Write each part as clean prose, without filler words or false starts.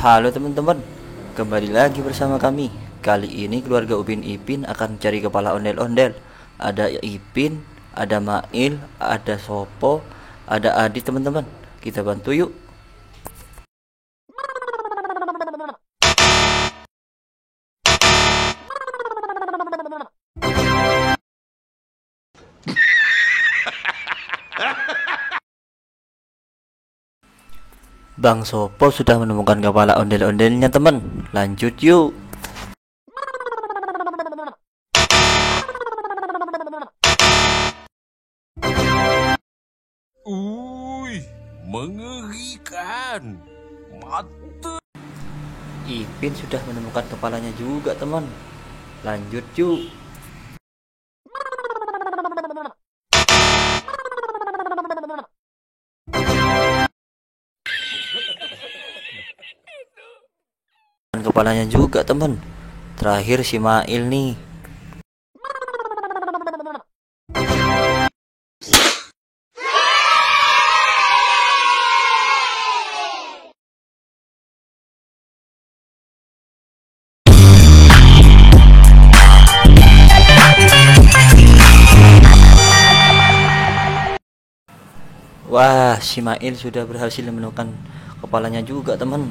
Halo teman-teman, kembali lagi bersama kami. Kali ini keluarga Upin Ipin akan mencari kepala ondel-ondel. Ada Ipin, ada Mail, ada Sopo, ada Adi teman-teman. Kita bantu yuk. Bang Sopo sudah menemukan kepala ondel-ondelnya teman. Lanjut yuk. Mengerikan. Mata. Ipin sudah menemukan kepalanya juga teman. Lanjut yuk. Kepalanya juga teman. Terakhir si Mail nih. Wah, si Mail sudah berhasil menemukan kepalanya juga teman.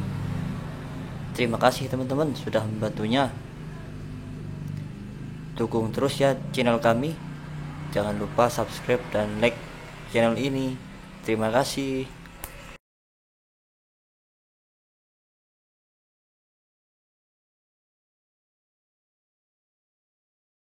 Terima kasih teman-teman sudah membantunya. Dukung terus ya channel kami. Jangan lupa subscribe dan like channel ini. Terima kasih.